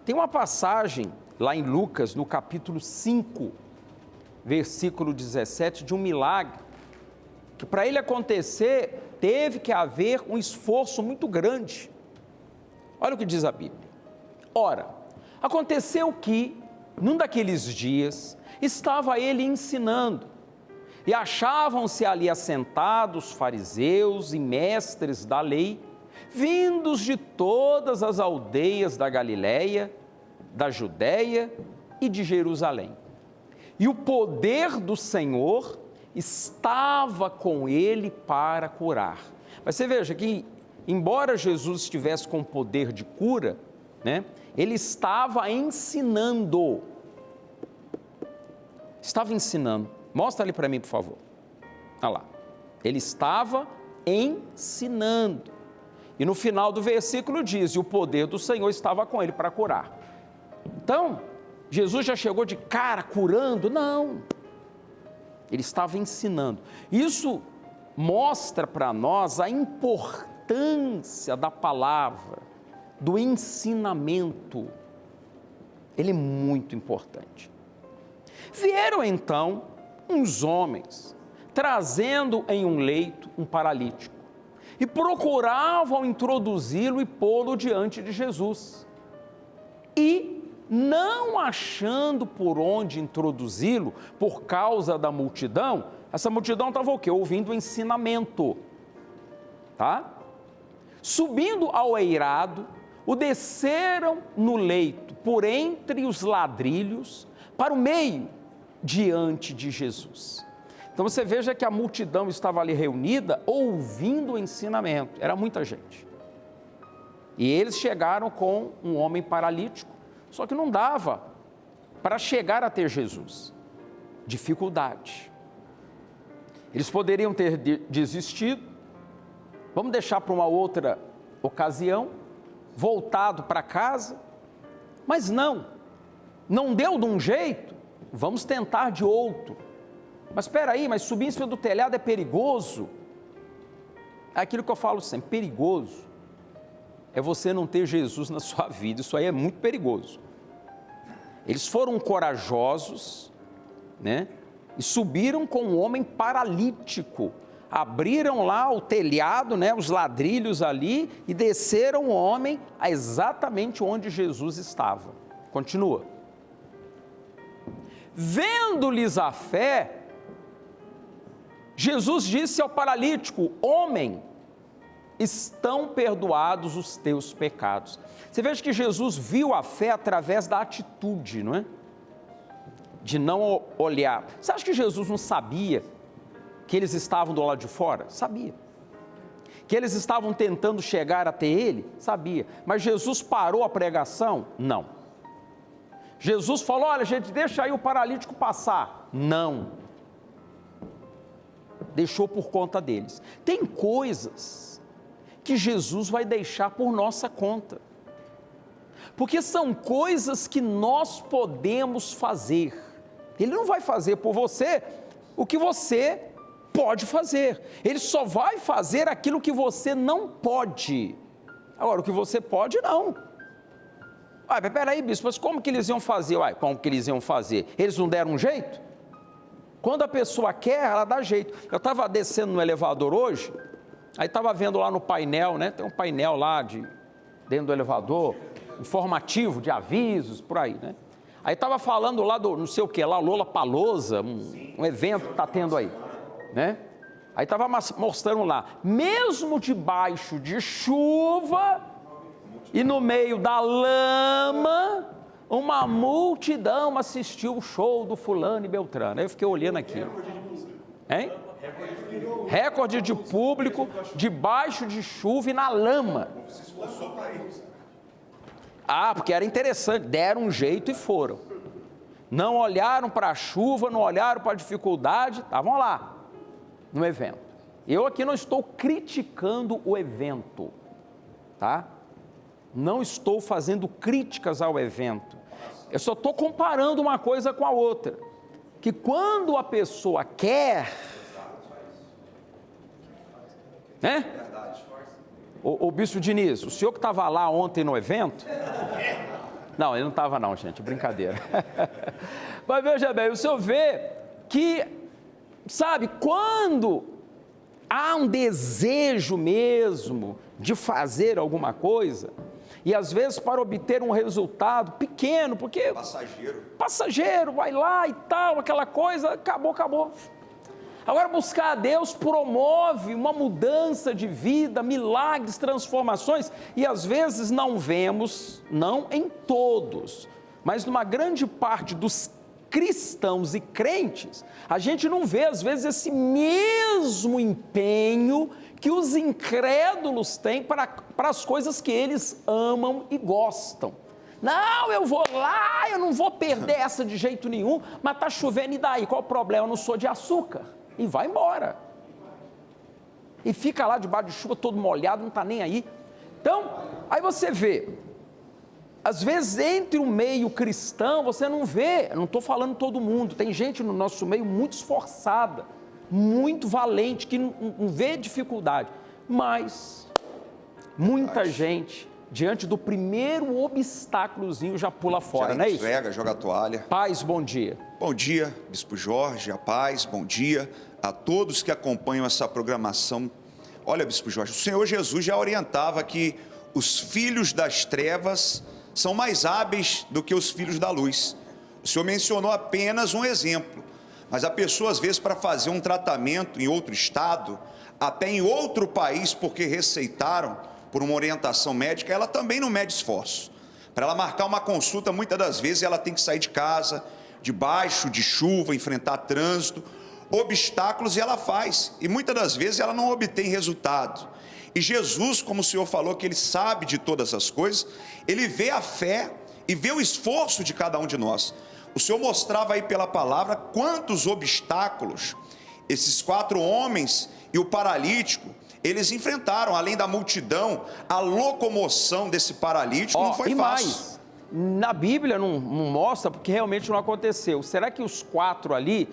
Tem uma passagem lá em Lucas, no capítulo 5, versículo 17, de um milagre, que para ele acontecer, teve que haver um esforço muito grande. Olha o que diz a Bíblia. Ora, aconteceu que, num daqueles dias, estava ele ensinando, e achavam-se ali assentados fariseus e mestres da lei, vindos de todas as aldeias da Galiléia, da Judéia e de Jerusalém. E o poder do Senhor estava com ele para curar. Mas você veja que, embora Jesus estivesse com poder de cura, né, ele estava ensinando. Estava ensinando. Mostra ali para mim, por favor. Olha lá. Ele estava ensinando. E no final do versículo diz, e o poder do Senhor estava com ele para curar. Então, Jesus já chegou de cara curando? Não. Ele estava ensinando. Isso mostra para nós a importância da palavra, do ensinamento. Ele é muito importante. Vieram então uns homens, trazendo em um leito um paralítico, e procuravam introduzi-lo e pô-lo diante de Jesus. E, não achando por onde introduzi-lo, por causa da multidão, essa multidão estava o quê? Ouvindo o ensinamento, tá? Subindo ao eirado, o desceram no leito, por entre os ladrilhos, para o meio, diante de Jesus. Então você veja que a multidão estava ali reunida, ouvindo o ensinamento, era muita gente. E eles chegaram com um homem paralítico, só que não dava para chegar até Jesus. Dificuldade. Eles poderiam ter desistido, vamos deixar para uma outra ocasião, voltado para casa, mas não deu de um jeito, vamos tentar de outro. Mas espera aí, mas subir em cima do telhado é perigoso. É aquilo que eu falo sempre, perigoso é você não ter Jesus na sua vida, isso aí é muito perigoso. Eles foram corajosos, né? E subiram com um homem paralítico, abriram lá o telhado, né, os ladrilhos ali, e desceram o homem a exatamente onde Jesus estava. Continua. Vendo-lhes a fé, Jesus disse ao paralítico: homem, estão perdoados os teus pecados. Você veja que Jesus viu a fé através da atitude, não é? De não olhar. Você acha que Jesus não sabia que eles estavam do lado de fora? Sabia. Que eles estavam tentando chegar até ele? Sabia. Mas Jesus parou a pregação? Não. Jesus falou: olha, gente, deixa aí o paralítico passar. Não. Deixou por conta deles. Tem coisas que Jesus vai deixar por nossa conta, porque são coisas que nós podemos fazer. Ele não vai fazer por você o que você pode fazer, ele só vai fazer aquilo que você não pode. Agora, o que você pode, não. Mas peraí, bispo, mas como que eles iam fazer? Como que eles iam fazer? Eles não deram um jeito? Quando a pessoa quer, ela dá jeito. Eu estava descendo no elevador hoje, aí estava vendo lá no painel, né? Tem um painel lá dentro do elevador, informativo, de avisos, por aí, né? Aí estava falando lá do, não sei o que, lá, Lollapalooza, um evento que está tendo aí, né? Aí estava mostrando lá, mesmo debaixo de chuva e no meio da lama, uma multidão assistiu o show do fulano e beltrano. Aí eu fiquei olhando aquilo. Hein? Recorde de público, debaixo de chuva e na lama. Porque era interessante, deram um jeito e foram. Não olharam para a chuva, não olharam para a dificuldade, estavam lá, no evento. Eu aqui não estou criticando o evento, tá? Não estou fazendo críticas ao evento. Eu só estou comparando uma coisa com a outra. Que quando a pessoa quer, né? O Bispo Diniz, o senhor que estava lá ontem no evento, Não, ele não estava não, gente, brincadeira. Mas veja bem, o senhor vê que, sabe, quando há um desejo mesmo de fazer alguma coisa, e às vezes para obter um resultado pequeno, porque... Passageiro, vai lá e tal, aquela coisa, acabou. Agora, buscar a Deus promove uma mudança de vida, milagres, transformações, e às vezes não vemos, não em todos, mas numa grande parte dos cristãos e crentes, a gente não vê às vezes esse mesmo empenho que os incrédulos têm para as coisas que eles amam e gostam. Não, eu vou lá, eu não vou perder essa de jeito nenhum, mas está chovendo e daí? Qual o problema? Eu não sou de açúcar. E vai embora. E fica lá debaixo de chuva, todo molhado, não está nem aí. Então, aí você vê, às vezes entre o meio cristão, você não vê, não estou falando todo mundo, tem gente no nosso meio muito esforçada, muito valente, que não vê dificuldade, mas muita gente, diante do primeiro obstáculozinho, já pula fora, não é isso? Entrega, joga a toalha. Paz, bom dia. Bom dia, Bispo Jorge, a paz, bom dia a todos que acompanham essa programação. Olha, Bispo Jorge, o Senhor Jesus já orientava que os filhos das trevas são mais hábeis do que os filhos da luz. O Senhor mencionou apenas um exemplo, mas a pessoa, às vezes, para fazer um tratamento em outro estado, até em outro país, porque receitaram por uma orientação médica, ela também não mede esforço. Para ela marcar uma consulta, muitas das vezes ela tem que sair de casa, debaixo de chuva, enfrentar trânsito, obstáculos, e ela faz, e muitas das vezes ela não obtém resultado. E Jesus, como o Senhor falou que Ele sabe de todas as coisas, Ele vê a fé e vê o esforço de cada um de nós. O Senhor mostrava aí pela palavra quantos obstáculos esses 4 homens e o paralítico, eles enfrentaram, além da multidão, a locomoção desse paralítico não foi fácil. Mais, na Bíblia não mostra, porque realmente não aconteceu. Será que os 4 ali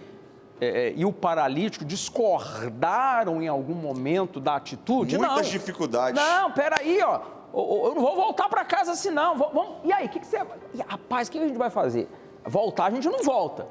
e o paralítico discordaram em algum momento da atitude? Muitas dificuldades. Não, peraí, ó, eu não vou voltar para casa assim não, vamos, e aí, o que você... Rapaz, o que a gente vai fazer? Voltar a gente não volta.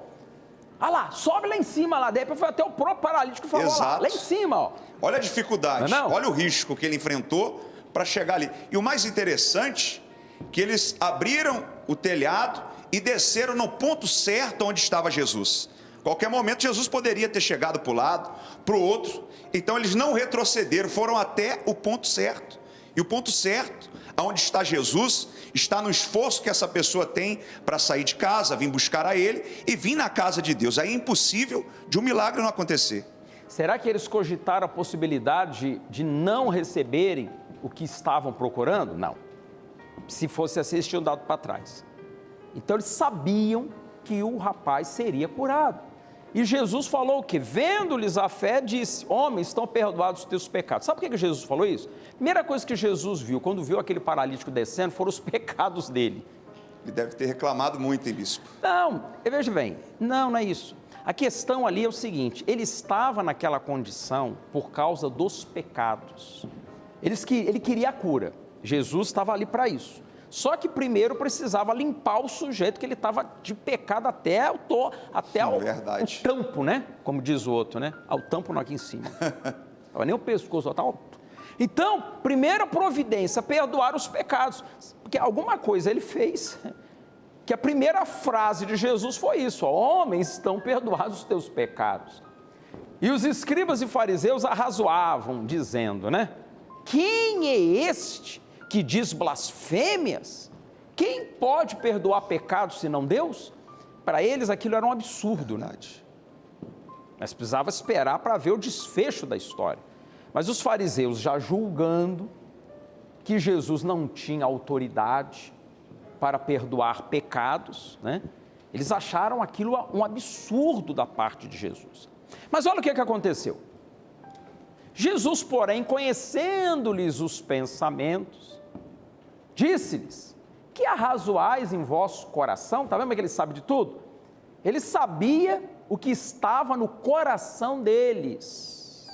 Ah lá, sobe lá em cima, lá dentro, foi até o próprio paralítico falou. Lá em cima, ó. Olha a dificuldade, não? Olha o risco que ele enfrentou para chegar ali. E o mais interessante, que eles abriram o telhado e desceram no ponto certo onde estava Jesus. Qualquer momento Jesus poderia ter chegado para o lado, para o outro. Então eles não retrocederam, foram até o ponto certo. E o ponto certo, aonde está Jesus, está no esforço que essa pessoa tem para sair de casa, vir buscar a Ele e vir na casa de Deus. Aí é impossível de um milagre não acontecer. Será que eles cogitaram a possibilidade de não receberem o que estavam procurando? Não. Se fosse assim, eles tinham dado para trás. Então eles sabiam que o rapaz seria curado. E Jesus falou o quê? Vendo-lhes a fé, disse: homens, estão perdoados os teus pecados. Sabe por que Jesus falou isso? Primeira coisa que Jesus viu, quando viu aquele paralítico descendo, foram os pecados dele. Ele deve ter reclamado muito, hein, bispo? Não, veja bem, não é isso. A questão ali é o seguinte: ele estava naquela condição por causa dos pecados. Ele queria a cura, Jesus estava ali para isso. Só que primeiro precisava limpar o sujeito, que ele estava de pecado até o tampo, né? Como diz o outro, né? O tampo não aqui em cima. Estava nem o pescoço, estava alto. Então, primeira providência, perdoar os pecados. Porque alguma coisa ele fez, que a primeira frase de Jesus foi isso: ó, homens, estão perdoados os teus pecados. E os escribas e fariseus arrazoavam, dizendo, né? Quem é este que diz blasfêmias? Quem pode perdoar pecados senão Deus? Para eles aquilo era um absurdo, né? Mas precisava esperar para ver o desfecho da história. Mas os fariseus, já julgando que Jesus não tinha autoridade para perdoar pecados, né? Eles acharam aquilo um absurdo da parte de Jesus. Mas olha o que aconteceu. Jesus, porém, conhecendo-lhes os pensamentos, disse-lhes: que arrazoais em vosso coração? Está vendo que ele sabe de tudo? Ele sabia o que estava no coração deles.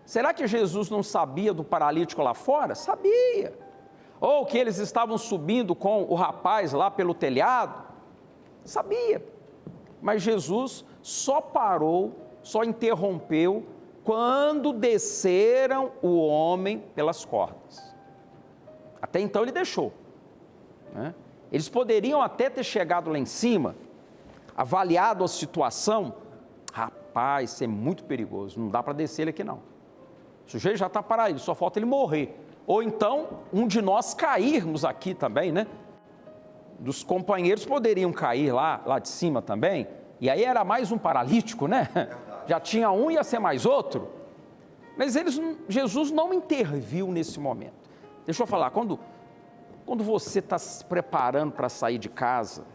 Será que Jesus não sabia do paralítico lá fora? Sabia. Ou que eles estavam subindo com o rapaz lá pelo telhado? Sabia. Mas Jesus só parou, só interrompeu quando desceram o homem pelas cordas. Até então ele deixou, né? Eles poderiam até ter chegado lá em cima, avaliado a situação. Rapaz, isso é muito perigoso, não dá para descer ele aqui não. O sujeito já está parado, só falta ele morrer. Ou então, um de nós cairmos aqui também, né? Dos companheiros poderiam cair lá de cima também, e aí era mais um paralítico, né? Já tinha um, ia ser mais outro. Mas Jesus não interviu nesse momento. Deixa eu falar, quando você está se preparando para sair de casa,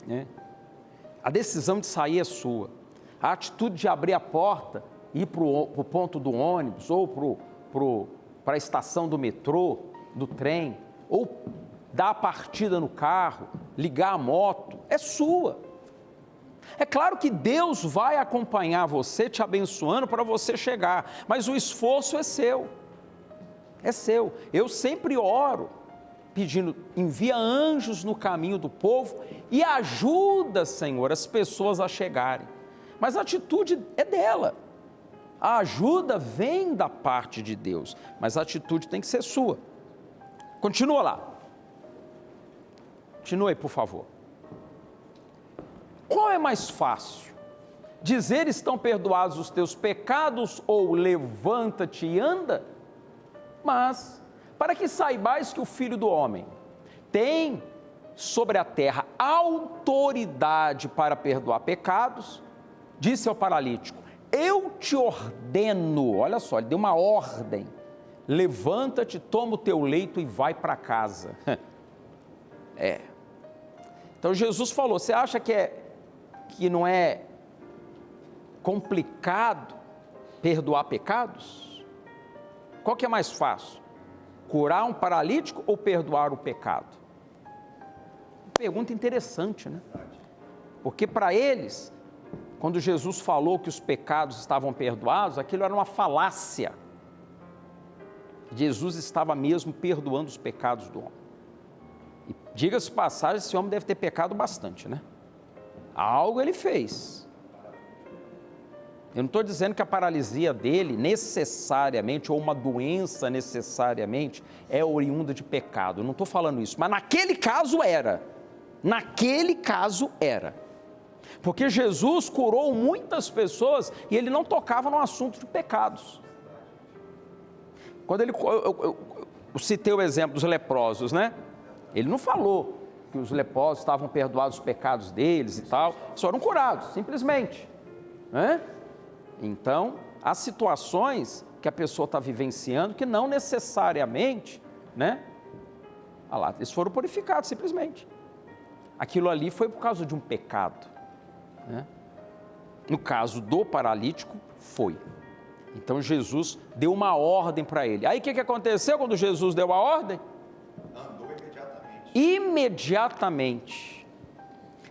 né? A decisão de sair é sua. A atitude de abrir a porta, ir para o ponto do ônibus, ou para a estação do metrô, do trem, ou dar a partida no carro, ligar a moto, é sua. É claro que Deus vai acompanhar você, te abençoando para você chegar, mas o esforço é seu. É seu. Eu sempre oro, pedindo, envia anjos no caminho do povo e ajuda, Senhor, as pessoas a chegarem. Mas a atitude é dela. A ajuda vem da parte de Deus, mas a atitude tem que ser sua. Continua lá. Continue, por favor. Qual é mais fácil? Dizer estão perdoados os teus pecados ou levanta-te e anda? Mas, para que saibais que o Filho do Homem tem sobre a terra autoridade para perdoar pecados, disse ao paralítico, eu te ordeno, olha só, ele deu uma ordem, levanta-te, toma o teu leito e vai para casa. Então Jesus falou, você acha que não é complicado perdoar pecados? Qual que é mais fácil? Curar um paralítico ou perdoar o pecado? Pergunta interessante, né? Porque para eles, quando Jesus falou que os pecados estavam perdoados, aquilo era uma falácia. Jesus estava mesmo perdoando os pecados do homem. E diga-se de passagem, esse homem deve ter pecado bastante, né? Algo ele fez. Eu não estou dizendo que a paralisia dele necessariamente, ou uma doença necessariamente, é oriunda de pecado. Eu não estou falando isso, mas naquele caso era. Naquele caso era. Porque Jesus curou muitas pessoas e ele não tocava no assunto de pecados. Quando eu citei o exemplo dos leprosos, né? Ele não falou que os leprosos estavam perdoados os pecados deles e tal, só foram curados, simplesmente, né? Então, há situações que a pessoa está vivenciando que não necessariamente, né? Olha lá, eles foram purificados, simplesmente. Aquilo ali foi por causa de um pecado, né? No caso do paralítico, foi. Então, Jesus deu uma ordem para ele. Aí, o que aconteceu quando Jesus deu a ordem? Andou imediatamente. Imediatamente,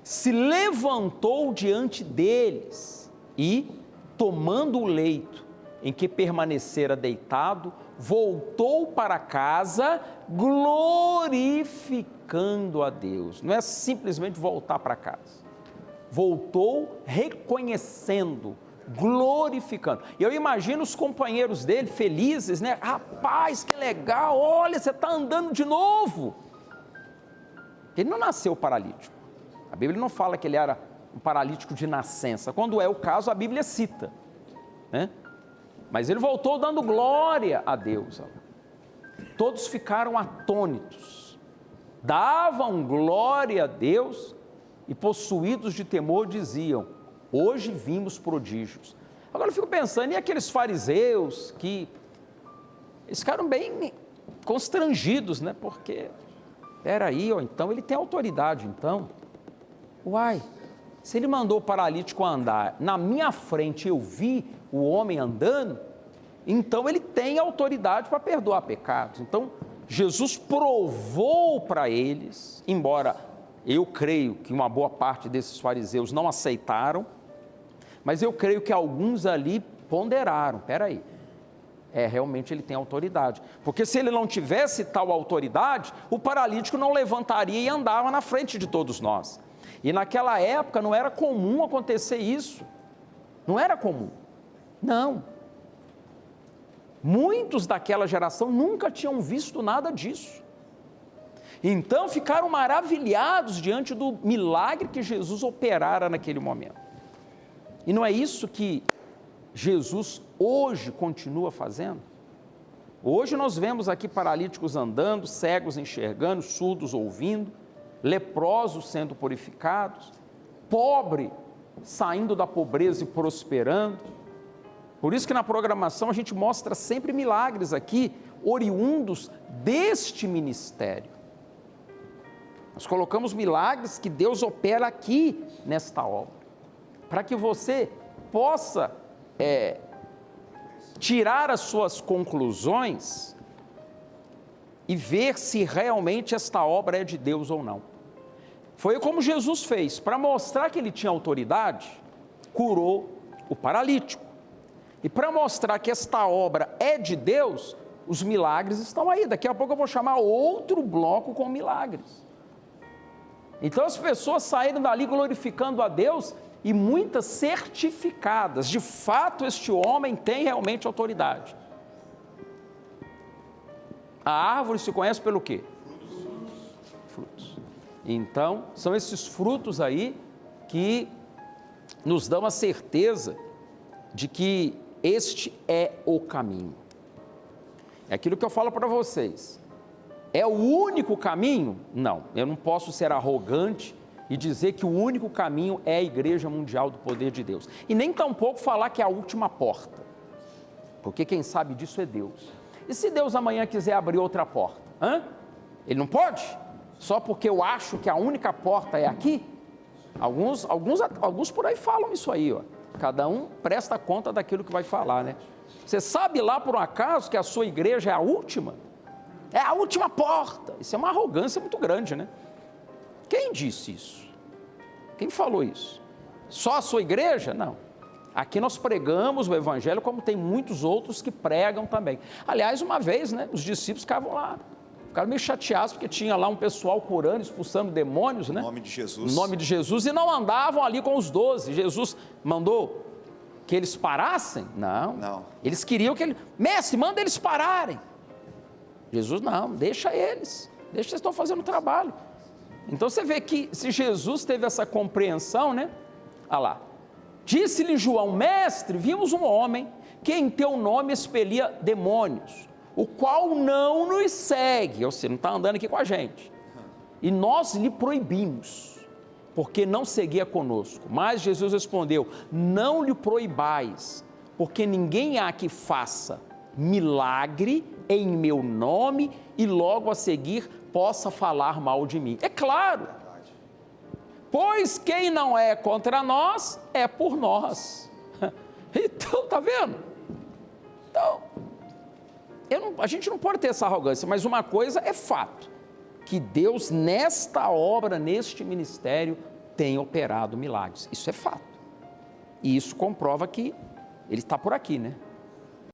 se levantou diante deles e, tomando o leito em que permanecera deitado, voltou para casa glorificando a Deus. Não é simplesmente voltar para casa. Voltou reconhecendo, glorificando. E eu imagino os companheiros dele felizes, né? Rapaz, que legal, olha, você está andando de novo. Ele não nasceu paralítico. A Bíblia não fala que ele era um paralítico de nascença. Quando é o caso, a Bíblia cita, né? Mas ele voltou dando glória a Deus. Todos ficaram atônitos, davam glória a Deus e, possuídos de temor, diziam, hoje vimos prodígios. Agora eu fico pensando, e aqueles fariseus que eles ficaram bem constrangidos, né? Porque, peraí, então ele tem autoridade, então. Uai, se ele mandou o paralítico andar, na minha frente eu vi o homem andando, então ele tem autoridade para perdoar pecados. Então, Jesus provou para eles, embora eu creio que uma boa parte desses fariseus não aceitaram, mas eu creio que alguns ali ponderaram, peraí, Realmente ele tem autoridade. Porque se ele não tivesse tal autoridade, o paralítico não levantaria e andava na frente de todos nós. E naquela época não era comum acontecer isso. Não era comum. Não. Muitos daquela geração nunca tinham visto nada disso. Então ficaram maravilhados diante do milagre que Jesus operara naquele momento. E não é isso que Jesus hoje continua fazendo? Hoje nós vemos aqui paralíticos andando, cegos enxergando, surdos ouvindo, leprosos sendo purificados, pobre saindo da pobreza e prosperando. Por isso que na programação a gente mostra sempre milagres aqui, oriundos deste ministério. Nós colocamos milagres que Deus opera aqui nesta obra, para que você possa tirar as suas conclusões e ver se realmente esta obra é de Deus ou não. Foi como Jesus fez, para mostrar que ele tinha autoridade, curou o paralítico. E para mostrar que esta obra é de Deus, os milagres estão aí. Daqui a pouco eu vou chamar outro bloco com milagres. Então as pessoas saíram dali glorificando a Deus e muitas certificadas. De fato, este homem tem realmente autoridade. A árvore se conhece pelo quê? Frutos. Então, são esses frutos aí que nos dão a certeza de que este é o caminho. É aquilo que eu falo para vocês. É o único caminho? Não, eu não posso ser arrogante e dizer que o único caminho é a Igreja Mundial do Poder de Deus. E nem tampouco falar que é a última porta, porque quem sabe disso é Deus. E se Deus amanhã quiser abrir outra porta? Ele não pode? Só porque eu acho que a única porta é aqui? Alguns por aí falam isso aí, ó. Cada um presta conta daquilo que vai falar, né? Você sabe lá por um acaso que a sua igreja é a última? É a última porta. Isso é uma arrogância muito grande, né? Quem disse isso? Quem falou isso? Só a sua igreja? Não. Aqui nós pregamos o evangelho como tem muitos outros que pregam também. Aliás, uma vez, né, os discípulos ficaram meio chateados porque tinha lá um pessoal curando, expulsando demônios, né? Em nome de Jesus. Em nome de Jesus, e não andavam ali com os 12. Jesus mandou que eles parassem? Não. Eles queriam mestre, manda eles pararem. Jesus, não, deixa eles estão fazendo o trabalho. Então você vê que se Jesus teve essa compreensão, né? Olha lá, disse-lhe João, mestre, vimos um homem que em teu nome expelia demônios, o qual não nos segue, ou seja, não está andando aqui com a gente, e nós lhe proibimos, porque não seguia conosco. Mas Jesus respondeu, não lhe proibais, porque ninguém há que faça milagre em meu nome e logo a seguir possa falar mal de mim. É claro, pois quem não é contra nós, é por nós. Então, tá vendo? Então, a gente não pode ter essa arrogância, mas uma coisa é fato, que Deus nesta obra, neste ministério, tem operado milagres. Isso é fato. E isso comprova que Ele está por aqui, né?